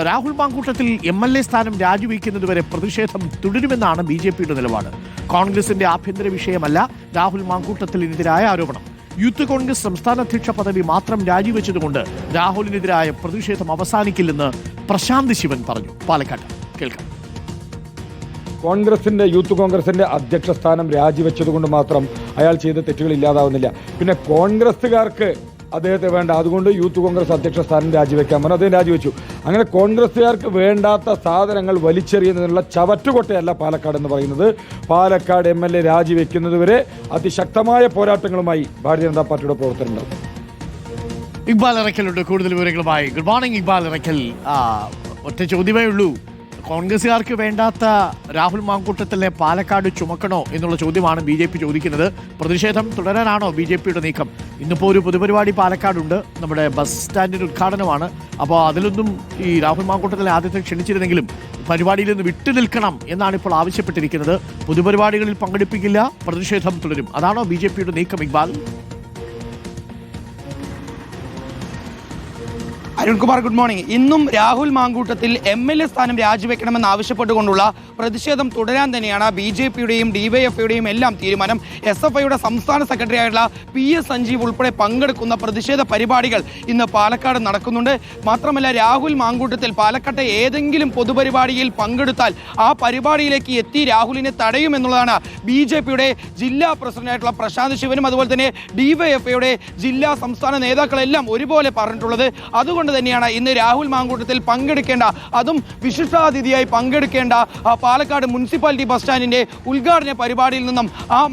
Rahul Mamkootathil MLA സ്ഥാനം രാജിവെക്കുന്നതുവരെ പ്രതിഷേധം തുടരുമെന്നാണ് BJPയുടെ നിലപാട്. കോൺഗ്രസിന്റെ ആഭ്യന്തര വിഷയമല്ല രാഹുൽ മാങ്കൂട്ടത്തിനെതിരായ ആരോപണം. യൂത്ത് കോൺഗ്രസ് സംസ്ഥാന അധ്യക്ഷ പദവി മാത്രം രാജിവെച്ചതുകൊണ്ട് രാഹുലിനെതിരായ പ്രതിഷേധം അവസാനിക്കില്ലെന്ന് പ്രശാന്ത് ശിവൻ പറഞ്ഞു. പാലക്കാട് കേൾക്കാം. യൂത്ത് കോൺഗ്രസിന്റെ അധ്യക്ഷ സ്ഥാനം രാജിവെച്ചതുകൊണ്ട് മാത്രം അയാൾ ചെയ്ത തെറ്റുകൾ ഇല്ലാതാവുന്നില്ല. പിന്നെ കോൺഗ്രസുകാർക്ക് അദ്ദേഹത്തെ വേണ്ട, അതുകൊണ്ട് യൂത്ത് കോൺഗ്രസ് അധ്യക്ഷ സ്ഥാനം രാജിവെക്കാൻ പറഞ്ഞു, അദ്ദേഹം രാജിവെച്ചു. അങ്ങനെ കോൺഗ്രസുകാർക്ക് വേണ്ടാത്ത സാധനങ്ങൾ വലിച്ചെറിയുന്നതിനുള്ള ചവറ്റുകൊട്ടയല്ല പാലക്കാട് എന്ന് പറയുന്നത്. പാലക്കാട് MLA രാജിവെക്കുന്നതുവരെ അതിശക്തമായ പോരാട്ടങ്ങളുമായി ഭാരതീയ ജനതാ പാർട്ടിയുടെ പ്രവർത്തനമുണ്ടാവും. ഇക്ബാൽ ഇറക്കലുണ്ട് കൂടുതൽ വിവരങ്ങളുമായി. Good morning Iqbal Irakkal. ഒറ്റ ചോദ്യമേ ഉള്ളൂ, കോൺഗ്രസുകാർക്ക് വേണ്ടാത്ത രാഹുൽ മാങ്കൂട്ടത്തിനെ പാലക്കാട് ചുമക്കണോ എന്നുള്ള ചോദ്യമാണ് BJP ചോദിക്കുന്നത്. പ്രതിഷേധം തുടരാനാണോ BJPയുടെ നീക്കം? ഇന്നിപ്പോൾ ഒരു പൊതുപരിപാടി പാലക്കാടുണ്ട്, നമ്മുടെ ബസ് സ്റ്റാൻഡിൻ്റെ ഉദ്ഘാടനമാണ്. അപ്പോൾ അതിലൊന്നും ഈ രാഹുൽ മാങ്കൂട്ടത്തിനെ ആദ്യത്തെ ക്ഷണിച്ചിരുന്നെങ്കിലും പരിപാടിയിൽ നിന്ന് വിട്ടുനിൽക്കണം എന്നാണ് ഇപ്പോൾ ആവശ്യപ്പെട്ടിരിക്കുന്നത്. പൊതുപരിപാടികളിൽ പങ്കെടുപ്പിക്കില്ല, പ്രതിഷേധം തുടരും. അതാണോ BJPയുടെ നീക്കം ഇക്ബാൽ? Arunkumar, good morning. ഇന്നും രാഹുൽ മാങ്കൂട്ടത്തിൽ MLA സ്ഥാനം രാജിവെക്കണമെന്ന് ആവശ്യപ്പെട്ടുകൊണ്ടുള്ള പ്രതിഷേധം തുടരാൻ തന്നെയാണ് BJPയുടെയും DYFഐയുടെയും എല്ലാം തീരുമാനം. SFIയുടെ സംസ്ഥാന സെക്രട്ടറി ആയിട്ടുള്ള PS സഞ്ജീവ് ഉൾപ്പെടെ പങ്കെടുക്കുന്ന പ്രതിഷേധ പരിപാടികൾ ഇന്ന് പാലക്കാട് നടക്കുന്നുണ്ട്. മാത്രമല്ല, രാഹുൽ മാങ്കൂട്ടത്തിൽ പാലക്കാട്ടെ ഏതെങ്കിലും പൊതുപരിപാടിയിൽ പങ്കെടുത്താൽ ആ പരിപാടിയിലേക്ക് എത്തി രാഹുലിനെ തടയുമെന്നുള്ളതാണ് BJPയുടെ ജില്ലാ പ്രസിഡന്റായിട്ടുള്ള പ്രശാന്ത് ശിവനും അതുപോലെ തന്നെ DYFഐയുടെ ജില്ലാ സംസ്ഥാന നേതാക്കളെല്ലാം ഒരുപോലെ പറഞ്ഞിട്ടുള്ളത്. അതുകൊണ്ട് തന്നെയാണ് ഇന്ന് രാഹുൽ മാങ്കൂട്ടത്തിൽ പങ്കെടുക്കേണ്ട, അതും വിശിഷ്ടാതിഥിയായി പങ്കെടുക്കേണ്ട പാലക്കാട് മുനിസിപ്പാലിറ്റി ബസ് സ്റ്റാൻഡിന്റെ ഉദ്ഘാടന പരിപാടിയിൽ നിന്നും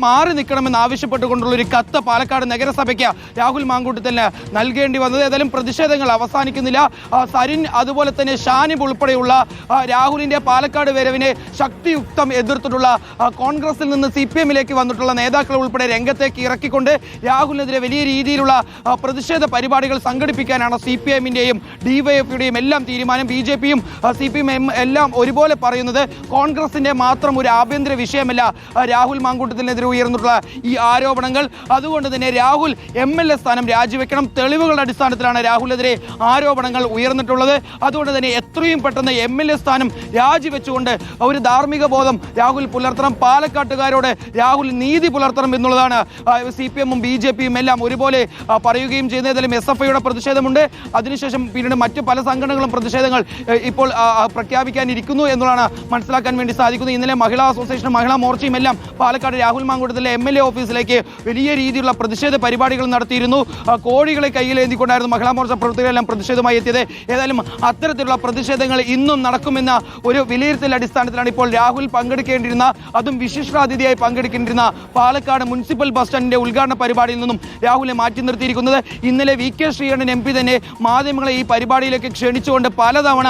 മാറി നിൽക്കണമെന്ന് ആവശ്യപ്പെട്ടുകൊണ്ടുള്ള ഒരു കത്ത് പാലക്കാട് നഗരസഭയ്ക്ക് രാഹുൽ മാങ്കൂട്ടത്തിന് നൽകേണ്ടി വന്നത്. ഏതായാലും പ്രതിഷേധങ്ങൾ അവസാനിക്കുന്നില്ല. സരിൻ അതുപോലെ തന്നെ ഷാനിബ് ഉൾപ്പെടെയുള്ള രാഹുലിന്റെ പാലക്കാട് വരവിനെ ശക്തിയുക്തം എതിർത്തിട്ടുള്ള കോൺഗ്രസിൽ നിന്ന് CPMലേക്ക് വന്നിട്ടുള്ള നേതാക്കൾ ഉൾപ്പെടെ രംഗത്തേക്ക് ഇറക്കിക്കൊണ്ട് രാഹുലിനെതിരെ വലിയ രീതിയിലുള്ള പ്രതിഷേധ പരിപാടികൾ സംഘടിപ്പിക്കാനാണ് CPMന്റെയും DYFയുടെയും എല്ലാം തീരുമാനം. BJPയും CPM എല്ലാം ഒരുപോലെ പറയുന്നത് കോൺഗ്രസിന്റെ മാത്രം ഒരു ആഭ്യന്തര വിഷയമല്ല രാഹുൽ മാങ്കൂട്ടത്തിനെതിരെ ഉയർന്നിട്ടുള്ള ഈ ആരോപണങ്ങൾ. അതുകൊണ്ട് തന്നെ രാഹുൽ MLA സ്ഥാനം രാജിവെക്കണം. തെളിവുകളുടെ അടിസ്ഥാനത്തിലാണ് രാഹുലിനെതിരെ ആരോപണങ്ങൾ ഉയർന്നിട്ടുള്ളത്. അതുകൊണ്ട് തന്നെ എത്രയും പെട്ടെന്ന് MLA സ്ഥാനം രാജിവെച്ചുകൊണ്ട് ഒരു ധാർമ്മിക ബോധം രാഹുൽ പുലർത്തണം. പാലക്കാട്ടുകാരോട് രാഹുൽ നീതി പുലർത്തണം എന്നുള്ളതാണ് CPMും BJPയും എല്ലാം ഒരുപോലെ പറയുകയും ചെയ്യുന്നത്. ഏതായാലും SFIയുടെ പ്രതിഷേധമുണ്ട്. അതിനുശേഷം പിന്നീട് മറ്റ് പല സംഘടനകളും പ്രതിഷേധങ്ങൾ ഇപ്പോൾ പ്രഖ്യാപിക്കാനിരിക്കുന്നു എന്നുള്ളതാണ് മനസ്സിലാക്കാൻ വേണ്ടി സാധിക്കുന്നത്. ഇന്നലെ മഹിളാ അസോസിയേഷനും മഹിളാ മോർച്ചയും എല്ലാം പാലക്കാട് രാഹുൽ മാങ്കൂട്ടത്തിലെ MLA ഓഫീസിലേക്ക് വലിയ രീതിയിലുള്ള പ്രതിഷേധ പരിപാടികൾ നടത്തിയിരുന്നു. കോഴികളെ കയ്യിലേന്തിക്കൊണ്ടായിരുന്നു മഹിളാ മോർച്ച പ്രവർത്തകരെല്ലാം പ്രതിഷേധമായി എത്തിയത്. ഏതായാലും അത്തരത്തിലുള്ള പ്രതിഷേധങ്ങൾ ഇന്നും നടക്കുമെന്ന ഒരു വിലയിരുത്തൽ അടിസ്ഥാനത്തിലാണ് ഇപ്പോൾ രാഹുൽ പങ്കെടുക്കേണ്ടിരുന്ന, അതും വിശിഷ്ടാതിഥിയായി പങ്കെടുക്കേണ്ടിരുന്ന പാലക്കാട് മുനിസിപ്പൽ ബസ് സ്റ്റാൻഡിന്റെ ഉദ്ഘാടന പരിപാടിയിൽ നിന്നും രാഹുലിനെ മാറ്റി നിർത്തിയിരിക്കുന്നത്. ഇന്നലെ VK ശ്രീകണ്ഠൻ MP തന്നെ മാധ്യമങ്ങളെ ഈ പരിപാടിയിലേക്ക് ക്ഷണിച്ചുകൊണ്ട് പലതവണ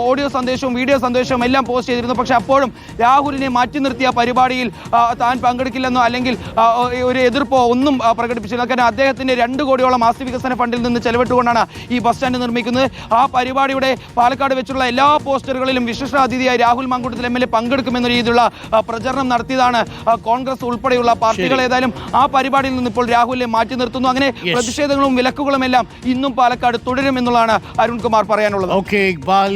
ഓഡിയോ സന്ദേശവും വീഡിയോ സന്ദേശവും എല്ലാം പോസ്റ്റ് ചെയ്തിരുന്നു. പക്ഷെ അപ്പോഴും രാഹുലിനെ മാറ്റി നിർത്തിയ പരിപാടിയിൽ താൻ പങ്കെടുക്കില്ലെന്നോ അല്ലെങ്കിൽ ഒരു എതിർപ്പോ ഒന്നും പ്രകടിപ്പിച്ചില്ല. കാരണം അദ്ദേഹത്തിന്റെ 2 കോടിയോളം ആസ്തി വികസന ഫണ്ടിൽ നിന്ന് ചെലവിട്ടുകൊണ്ടാണ് ഈ ബസ് സ്റ്റാൻഡ് നിർമ്മിക്കുന്നത്. ആ പരിപാടിയുടെ പാലക്കാട് വെച്ചുള്ള എല്ലാ പോസ്റ്ററുകളിലും വിശിഷ്ടാതിഥിയായി രാഹുൽ മാങ്കൂട്ടത്തിൽ MLA പങ്കെടുക്കുമെന്ന രീതിയിലുള്ള പ്രചരണം നടത്തിയതാണ് കോൺഗ്രസ് ഉൾപ്പെടെയുള്ള പാർട്ടികൾ. ഏതായാലും ആ പരിപാടിയിൽ നിന്ന് ഇപ്പോൾ രാഹുലിനെ മാറ്റി നിർത്തുന്നു. അങ്ങനെ പ്രതിഷേധങ്ങളും വിലക്കുകളും എല്ലാം ഇന്നും പാലക്കാട് തുടരുമെന്നുള്ളതാണ് അരുൺകുമാർ പറയാനുള്ളത്. ഓക്കെ ഇക്ബാൽ,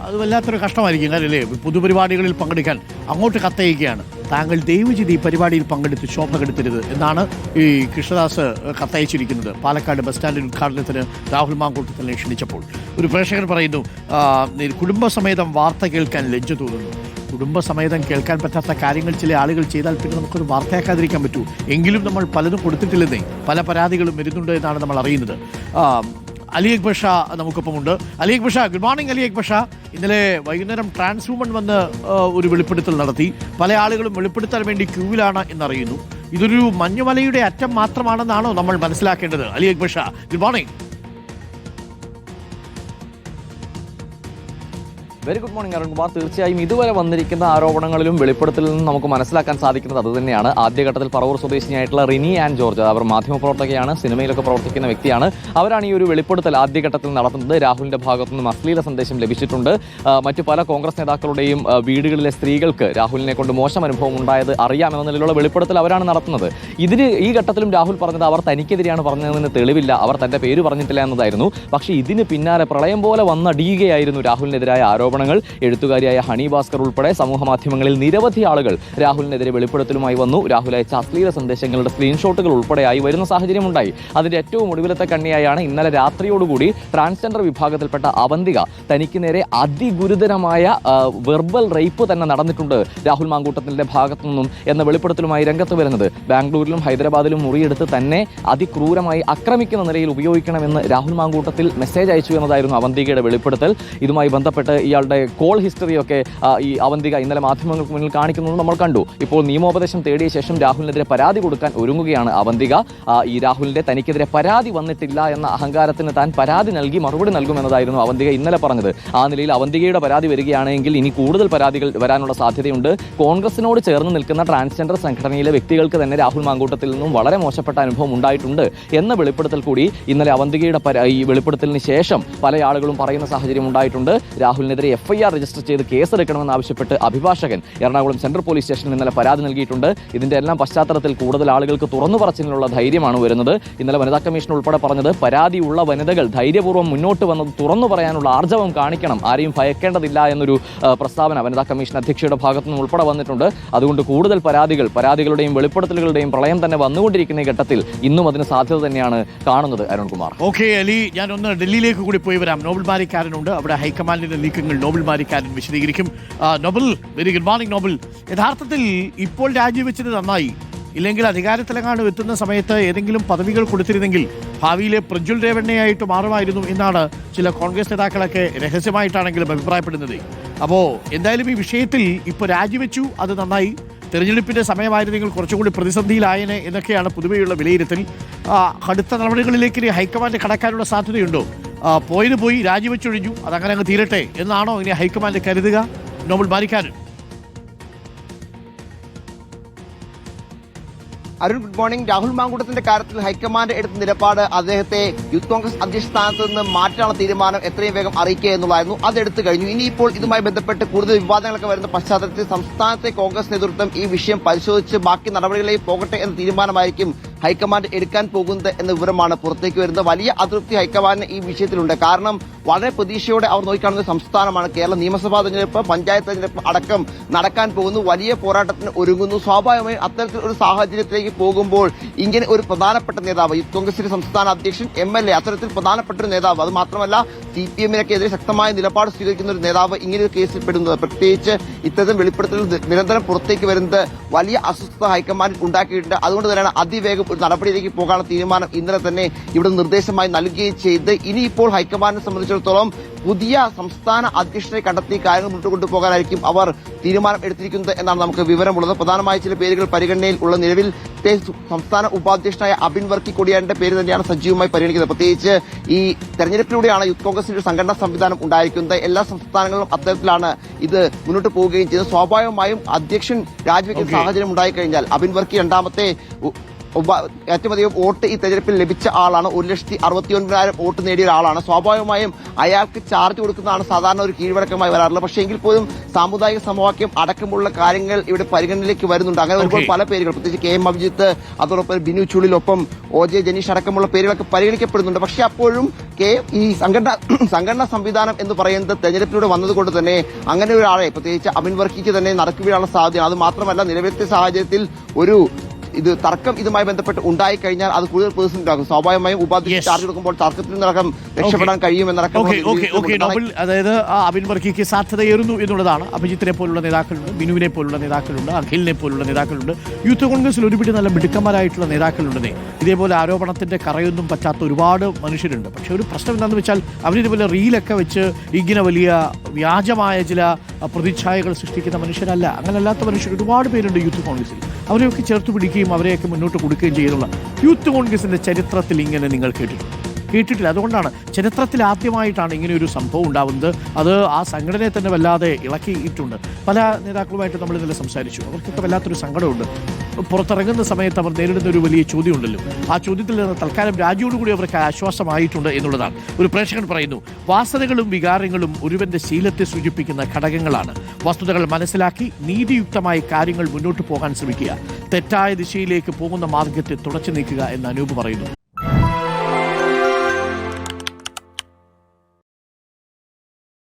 അത് വല്ലാത്തൊരു കഷ്ടമായിരിക്കും അല്ലേ? പൊതുപരിപാടികളിൽ പങ്കെടുക്കാൻ അങ്ങോട്ട് കത്തയക്കുകയാണ്, താങ്കൾ ദയവ് ചെയ്ത് ഈ പരിപാടിയിൽ പങ്കെടുത്ത് ശോഭ കെടുത്തരുത് എന്നാണ് ഈ കൃഷ്ണദാസ് കത്തയച്ചിരിക്കുന്നത്. പാലക്കാട് ബസ് സ്റ്റാൻഡിൽ ഉദ്ഘാടനത്തിന് രാഹുൽ മാങ്കൂട്ടത്തിനെ ക്ഷണിച്ചപ്പോൾ ഒരു പ്രേക്ഷകൻ പറയുന്നു, കുടുംബസമേതം വാർത്ത കേൾക്കാൻ ലജ്ജ തോന്നുന്നു. കുടുംബസമേതം കേൾക്കാൻ പറ്റാത്ത കാര്യങ്ങൾ ചില ആളുകൾ ചെയ്താൽ പിന്നെ നമുക്കൊരു വാർത്തയാക്കാതിരിക്കാൻ പറ്റൂ. എങ്കിലും നമ്മൾ പലതും കൊടുത്തിട്ടില്ലെന്നേ, പല പരാതികളും വരുന്നുണ്ട് എന്നാണ് നമ്മൾ അറിയുന്നത്. അലി അക്ബർ ഷാ നമുക്കൊപ്പമുണ്ട്. Ali Akbar Shah, good morning. അലി അക്ബർ ഷാ, ഇന്നലെ വൈകുന്നേരം ട്രാൻസ് വുമൺ വന്ന് ഒരു വെളിപ്പെടുത്തൽ നടത്തി. പല ആളുകളും വെളിപ്പെടുത്താൻ വേണ്ടി ക്യൂവിലാണ് എന്നറിയുന്നു. ഇതൊരു മഞ്ഞുമലയുടെ അറ്റം മാത്രമാണെന്നാണോ നമ്മൾ മനസ്സിലാക്കേണ്ടത്? Ali Akbar Shah, good morning. Very good morning Arunkumar. തീർച്ചയായും ഇതുവരെ വന്നിരിക്കുന്ന ആരോപണങ്ങളിലും വെളിപ്പെടുത്തലിൽ നിന്നും നമുക്ക് മനസ്സിലാക്കാൻ സാധിക്കുന്നത് അതുതന്നെയാണ്. ആദ്യഘട്ടത്തിൽ പറവൂർ സ്വദേശിനിയായിട്ടുള്ള റിനി ആൻഡ് ജോർജ്, അവർ മാധ്യമപ്രവർത്തകയാണ്, സിനിമയിലൊക്കെ പ്രവർത്തിക്കുന്ന വ്യക്തിയാണ്. അവരാണ് ഈ ഒരു വെളിപ്പെടുത്തൽ ആദ്യഘട്ടത്തിൽ നടത്തുന്നത്. രാഹുലിന്റെ ഭാഗത്തു നിന്നും അശ്ലീല സന്ദേശം ലഭിച്ചിട്ടുണ്ട്. മറ്റു പല കോൺഗ്രസ് നേതാക്കളുടെയും വീടുകളിലെ സ്ത്രീകൾക്ക് രാഹുലിനെ കൊണ്ട് മോശം അനുഭവം ഉണ്ടായത് അറിയാമെന്ന നിലയിലുള്ള വെളിപ്പെടുത്തൽ അവരാണ് നടത്തുന്നത്. ഈ ഘട്ടത്തിലും രാഹുൽ പറഞ്ഞത് അവർ തനിക്കെതിരെയാണ് പറഞ്ഞതെന്ന് തെളിവില്ല, അവർ തന്റെ പേര് പറഞ്ഞിട്ടില്ല എന്നതായിരുന്നു. പക്ഷേ ഇതിന് പിന്നാലെ പ്രളയം പോലെ വന്നടിയുകയായിരുന്നു രാഹുലിനെതിരായ ആരോപണങ്ങൾ. എഴുത്തുകാരിയായ ഹണി ഭാസ്കർ ഉൾപ്പെടെ സമൂഹ മാധ്യമങ്ങളിൽ നിരവധി ആളുകൾ രാഹുലിനെതിരെ വെളിപ്പെടുത്തലുമായി വന്നു. രാഹുൽ അയച്ച അശ്ലീല സന്ദേശങ്ങളുടെ സ്ക്രീൻഷോട്ടുകൾ ഉൾപ്പെടെയായി വരുന്ന സാഹചര്യമുണ്ടായി. അതിന്റെ ഏറ്റവും ഒടുവിലത്തെ കണ്ണിയായാണ് ഇന്നലെ രാത്രിയോടുകൂടി ട്രാൻസ്ജെൻഡർ വിഭാഗത്തിൽപ്പെട്ട അവന്തിക തനിക്ക് നേരെ അതിഗുരുതരമായ വെർബൽ റേപ്പ് തന്നെ നടന്നിട്ടുണ്ട് രാഹുൽ മാങ്കൂട്ടത്തിന്റെ ഭാഗത്തു നിന്നും എന്ന വെളിപ്പെടുത്തലുമായി രംഗത്ത് വരുന്നത്. ബാംഗ്ലൂരിലും ഹൈദരാബാദിലും മുറിയെടുത്ത് തന്നെ അതിക്രൂരമായി ആക്രമിക്കുന്ന നിലയിൽ ഉപയോഗിക്കണമെന്ന് രാഹുൽ മാങ്കൂട്ടത്തിൽ മെസ്സേജ് അയച്ചു എന്നതായിരുന്നു അവന്തികയുടെ വെളിപ്പെടുത്തൽ. ഇതുമായി ബന്ധപ്പെട്ട് ഇയാളുടെ കോൾ ഹിസ്റ്ററിയൊക്കെ ഈ അവന്തിക ഇന്നലെ മാധ്യമങ്ങൾക്ക് മുന്നിൽ കാണിക്കുന്നത് നമ്മൾ കണ്ടു. ഇപ്പോൾ നിയമോപദേശം തേടിയ ശേഷം രാഹുലിനെതിരെ പരാതി കൊടുക്കാൻ ഒരുങ്ങുകയാണ് അവന്തിക. ഈ രാഹുലിന്റെ തനിക്കെതിരെ പരാതി വന്നിട്ടില്ല എന്ന അഹങ്കാരത്തിന് താൻ പരാതി നൽകി മറുപടി നൽകുമെന്നതായിരുന്നു അവന്തിക ഇന്നലെ പറഞ്ഞത്. ആ നിലയിൽ അവന്തികയുടെ പരാതി വരികയാണെങ്കിൽ ഇനി കൂടുതൽ പരാതികൾ വരാനുള്ള സാധ്യതയുണ്ട്. കോൺഗ്രസിനോട് ചേർന്ന് നിൽക്കുന്ന ട്രാൻസ്ജെൻഡർ സംഘടനയിലെ വ്യക്തികൾക്ക് തന്നെ രാഹുൽ മാങ്കൂട്ടത്തിൽ നിന്നും വളരെ മോശപ്പെട്ട അനുഭവം ഉണ്ടായിട്ടുണ്ട് എന്ന വെളിപ്പെടുത്തൽ കൂടി ഇന്നലെ അവന്തികയുടെ ഈ വെളിപ്പെടുത്തലിന് ശേഷം പല ആളുകളും പറയുന്ന സാഹചര്യം ഉണ്ടായിട്ടുണ്ട്. രാഹുലിനെതിരെ FIR രജിസ്റ്റർ ചെയ്ത് കേസെടുക്കണമെന്ന് ആവശ്യപ്പെട്ട് അഭിഭാഷകൻ എറണാകുളം സെൻട്രൽ പോലീസ് സ്റ്റേഷനിൽ ഇന്നലെ പരാതി നൽകിയിട്ടുണ്ട്. ഇതിന്റെ എല്ലാം പശ്ചാത്തലത്തിൽ കൂടുതൽ ആളുകൾക്ക് തുറന്നു പറച്ചിലുള്ള ധൈര്യമാണ് വരുന്നത്. ഇന്നലെ വനിതാ കമ്മീഷൻ ഉൾപ്പെടെ പറഞ്ഞത് പരാതിയുള്ള വനിതകൾ ധൈര്യപൂർവ്വം മുന്നോട്ട് വന്നത് തുറന്നു പറയാനുള്ള ആർജവം കാണിക്കണം, ആരെയും ഭയക്കേണ്ടതില്ല എന്നൊരു പ്രസ്താവന വനിതാ കമ്മീഷൻ അധ്യക്ഷയുടെ ഭാഗത്തു നിന്ന് ഉൾപ്പെടെ വന്നിട്ടുണ്ട്. അതുകൊണ്ട് കൂടുതൽ പരാതികളുടെയും വെളിപ്പെടുത്തലുകളുടെയും പ്രളയം തന്നെ വന്നുകൊണ്ടിരിക്കുന്ന ഈ ഘട്ടത്തിൽ ഇന്നും അതിന് സാധ്യത തന്നെയാണ് കാണുന്നത്. അരുൺകുമാർ. ഓക്കെ അലി, ഞാൻ ഒന്ന് ഡൽഹിയിലേക്ക് കൂടി പോയി വരാം. നോബൽ മാരിക്കാരനുണ്ട് അവിടെ. ഹൈക്കമാൻഡിന്റെ നീക്കങ്ങൾ നോബൽ മാരിക്കാരൻ വിശദീകരിക്കും. Nobel, very good morning Nobel. യഥാർത്ഥത്തിൽ ഇപ്പോൾ രാജിവെച്ചത് നന്നായി. ഇല്ലെങ്കിൽ അധികാരത്തിലെങ്ങാണ്ട് എത്തുന്ന സമയത്ത് ഏതെങ്കിലും പദവികൾ കൊടുത്തിരുന്നെങ്കിൽ ഭാവിയിലെ പ്രജ്വൽ രേവണ്ണയായിട്ട് മാറുമായിരുന്നു എന്നാണ് ചില കോൺഗ്രസ് നേതാക്കളൊക്കെ രഹസ്യമായിട്ടാണെങ്കിലും അഭിപ്രായപ്പെടുന്നത്. അപ്പോൾ എന്തായാലും ഈ വിഷയത്തിൽ ഇപ്പോൾ രാജിവെച്ചു, അത് നന്നായി. തെരഞ്ഞെടുപ്പിന്റെ സമയമായിരുന്നെങ്കിൽ കുറച്ചുകൂടി പ്രതിസന്ധിയിലായനെ എന്നൊക്കെയാണ് പൊതുവെയുള്ള വിലയിരുത്തൽ. കടുത്ത നടപടികളിലേക്ക് ഹൈക്കമാൻഡ് കടക്കാനുള്ള സാധ്യതയുണ്ടോ? പോയത് പോയി, രാജിവെച്ചൊഴിഞ്ഞു, അതങ്ങനെ അങ്ങ് തീരട്ടെ എന്നാണോ ഇനി ഹൈക്കമാൻഡ് കരുതുക? നോബൽ മാരിക്കാരൻ. Arun, good morning. രാഹുൽ മാങ്കൂട്ടത്തിന്റെ കാര്യത്തിൽ ഹൈക്കമാൻഡ് എടുത്ത നിലപാട് അദ്ദേഹത്തെ യൂത്ത് കോൺഗ്രസ് അധ്യക്ഷ സ്ഥാനത്ത് നിന്ന് മാറ്റാനുള്ള തീരുമാനം എത്രയും വേഗം അറിയിക്കുക എന്നുള്ളതായിരുന്നു. അതെടുത്തു കഴിഞ്ഞു. ഇനിയിപ്പോൾ ഇതുമായി ബന്ധപ്പെട്ട് കൂടുതൽ വിവാദങ്ങളൊക്കെ വരുന്ന പശ്ചാത്തലത്തിൽ സംസ്ഥാനത്തെ കോൺഗ്രസ് നേതൃത്വം ഈ വിഷയം പരിശോധിച്ച് ബാക്കി നടപടികളിലേക്ക് പോകട്ടെ എന്ന തീരുമാനമായിരിക്കും ഹൈക്കമാൻഡ് എടുക്കാൻ പോകുന്നത് എന്ന വിവരമാണ് പുറത്തേക്ക് വരുന്നത്. വലിയ അതൃപ്തി ഹൈക്കമാൻഡിന് ഈ വിഷയത്തിലുണ്ട്. കാരണം വളരെ പ്രതീക്ഷയോടെ അവർ നോക്കിക്കാണുന്ന സംസ്ഥാനമാണ് കേരളം. നിയമസഭാ തെരഞ്ഞെടുപ്പ്, പഞ്ചായത്ത് തെരഞ്ഞെടുപ്പ് അടക്കം നടക്കാൻ പോകുന്നു. വലിയ പോരാട്ടത്തിന് ഒരുങ്ങുന്നു. സ്വാഭാവികമായും അത്തരത്തിൽ ഒരു സാഹചര്യത്തിലേക്ക് പോകുമ്പോൾ ഇങ്ങനെ ഒരു പ്രധാനപ്പെട്ട നേതാവ്, യൂത്ത് കോൺഗ്രസിന്റെ സംസ്ഥാന അധ്യക്ഷൻ, MLA, അത്തരത്തിൽ പ്രധാനപ്പെട്ട ഒരു നേതാവ്, അത് മാത്രമല്ല CPM-നെതിരെ ശക്തമായ നിലപാട് സ്വീകരിക്കുന്ന ഒരു നേതാവ് ഇങ്ങനെ ഒരു കേസിൽ പെടുന്നത്, പ്രത്യേകിച്ച് ഇത്തരം വെളിപ്പെടുത്തൽ നിരന്തരം പുറത്തേക്ക് വരുന്നത് വലിയ അസ്വസ്ഥത ഹൈക്കമാൻഡ് ഉണ്ടാക്കിയിട്ടുണ്ട്. അതുകൊണ്ട് തന്നെയാണ് അതിവേഗം ഒരു നടപടിയിലേക്ക് പോകാനുള്ള തീരുമാനം ഇന്നലെ തന്നെ ഇവിടെ നിർദ്ദേശമായി നൽകുകയും ചെയ്ത് ഇനിയിപ്പോൾ ഹൈക്കമാൻഡിനെ സംബന്ധിച്ചിടത്തോളം പുതിയ സംസ്ഥാന അധ്യക്ഷനെ കണ്ടെത്തി കാര്യങ്ങൾ മുന്നോട്ട് കൊണ്ടുപോകാനായിരിക്കും അവർ തീരുമാനം എടുത്തിരിക്കുന്നത് എന്നാണ് നമുക്ക് വിവരമുള്ളത്. പ്രധാനമായ ചില പേരുകൾ പരിഗണനയിൽ ഉള്ള നിലവിൽ സംസ്ഥാന ഉപാധ്യക്ഷനായ അബിൻ വർക്കി കൊടിയാന്റെ പേര് തന്നെയാണ് സജീവമായി പരിഗണിക്കുന്നത്. പ്രത്യേകിച്ച് ഈ തെരഞ്ഞെടുപ്പിലൂടെയാണ് യൂത്ത് കോൺഗ്രസിന്റെ ഒരു സംഘടനാ സംവിധാനം ഉണ്ടായിരിക്കുന്നത്. എല്ലാ സംസ്ഥാനങ്ങളിലും അത്തരത്തിലാണ് ഇത് മുന്നോട്ട് പോവുകയും ചെയ്തത്. സ്വാഭാവികമായും അധ്യക്ഷൻ രാജിവെക്കുന്ന സാഹചര്യം ഉണ്ടായിക്കഴിഞ്ഞാൽ അബിൻ വർക്കി രണ്ടാമത്തെ ഏറ്റവും അധികം വോട്ട് ഈ തെരഞ്ഞെടുപ്പിൽ ലഭിച്ച ആളാണ്. 1,69,000 വോട്ട് നേടിയ ഒരാളാണ്. സ്വാഭാവികമായും അയാൾക്ക് ചാർജ് കൊടുക്കുന്നതാണ് സാധാരണ ഒരു കീഴ്വഴക്കമായി വരാറുള്ളത്. പക്ഷേ എങ്കിൽ പോലും സാമുദായിക സമവാക്യം അടക്കമുള്ള കാര്യങ്ങൾ ഇവിടെ പരിഗണനയിലേക്ക് വരുന്നുണ്ട്. അങ്ങനെ വരുമ്പോൾ പല പേരുകൾ, പ്രത്യേകിച്ച് KM അഭിജിത്ത്, അതോടൊപ്പം ബിനു ചുള്ളിലൊപ്പം OJ ജനീഷ് അടക്കമുള്ള പേരുകളൊക്കെ പരിഗണിക്കപ്പെടുന്നുണ്ട്. പക്ഷേ അപ്പോഴും ഈ സംഘടനാ സംവിധാനം എന്ന് പറയുന്നത് തെരഞ്ഞെടുപ്പിലൂടെ വന്നതുകൊണ്ട് തന്നെ അങ്ങനെ ഒരാളെ, പ്രത്യേകിച്ച് അബിൻ വർക്കിക്ക് തന്നെ നടക്കുകയുള്ള സാധ്യത. അത് മാത്രമല്ല നിലവിലത്തെ സാഹചര്യത്തിൽ ഒരു തർക്കം ഇതുമായി ബന്ധപ്പെട്ട് ഉണ്ടായിക്കഴിഞ്ഞാൽ അത് കൂടുതൽ പേഴ്സണൽ ആകും. സ്വാഭാവികമായും ഉപാധ്യക്ഷ ചാർജ് കൊടുക്കുമ്പോൾ തർക്കത്തിൽ നിന്നടക്കം രക്ഷപ്പെടാൻ കഴിയുമെന്നടക്കം. അതായത് അബിൻ വർക്കിക്ക് സാധ്യതയേറുന്നു എന്നുള്ളതാണ്. അഭിജിത്തിനെ പോലുള്ള നേതാക്കളുണ്ട്, ബിനുവിനെ പോലുള്ള നേതാക്കളുണ്ട്, അഖിലിനെ പോലുള്ള നേതാക്കളുണ്ട്. യൂത്ത് കോൺഗ്രസിൽ ഒരുപിടി നല്ല മിടുക്കന്മാരായിട്ടുള്ള നേതാക്കളുണ്ടെന്നേ. ഇതേപോലെ ആരോപണത്തിന്റെ കറയൊന്നും പറ്റാത്ത ഒരുപാട് മനുഷ്യരുണ്ട്. പക്ഷെ ഒരു പ്രശ്നം എന്താണെന്ന് വെച്ചാൽ അവരിതുപോലെ റീലൊക്കെ വെച്ച് ഇങ്ങനെ വലിയ വ്യാജമായ ചില പ്രതിച്ഛായകൾ സൃഷ്ടിക്കുന്ന മനുഷ്യരല്ല. അങ്ങനല്ലാത്ത മനുഷ്യർ ഒരുപാട് പേരുണ്ട് യൂത്ത് കോൺഗ്രസിൽ. അവരെയൊക്കെ ചേർത്ത് പിടിക്കുകയും അവരെയൊക്കെ മുന്നോട്ട് കൊടുക്കുകയും ചെയ്യുന്നുള്ള യൂത്ത് കോൺഗ്രസിന്റെ ചരിത്രത്തിൽ ഇങ്ങനെ നിങ്ങൾ കേട്ടിട്ടുണ്ട്. കേട്ടിട്ടില്ല. അതുകൊണ്ടാണ് ചരിത്രത്തിൽ ആദ്യമായിട്ടാണ് ഇങ്ങനെ ഒരു സംഭവം ഉണ്ടാവുന്നത്. അത് ആ സംഘടനയെ തന്നെ വല്ലാതെ ഇളക്കിയിട്ടുണ്ട്. പല നേതാക്കളുമായിട്ട് നമ്മൾ ഇന്നലെ സംസാരിച്ചു. അവർക്കൊക്കെ വല്ലാത്തൊരു സങ്കടമുണ്ട്. പുറത്തിറങ്ങുന്ന സമയത്ത് അവർ നേരിടുന്ന ഒരു വലിയ ചോദ്യമുണ്ടല്ലോ, ആ ചോദ്യത്തിൽ നിന്ന് തൽക്കാലം രാജിയോടുകൂടി അവർക്ക് ആശ്വാസമായിട്ടുണ്ട് എന്നുള്ളതാണ്. ഒരു പ്രേക്ഷകൻ പറയുന്നു, വാസനകളും വികാരങ്ങളും ഒരുവന്റെ ശീലത്തെ സൂചിപ്പിക്കുന്ന ഘടകങ്ങളാണ്. വസ്തുതകൾ മനസ്സിലാക്കി നീതിയുക്തമായി കാര്യങ്ങൾ മുന്നോട്ട് പോകാൻ ശ്രമിക്കുക. തെറ്റായ ദിശയിലേക്ക് പോകുന്ന മാർഗത്തെ തുടച്ചു നീക്കുക എന്ന് അനൂപ് പറയുന്നു.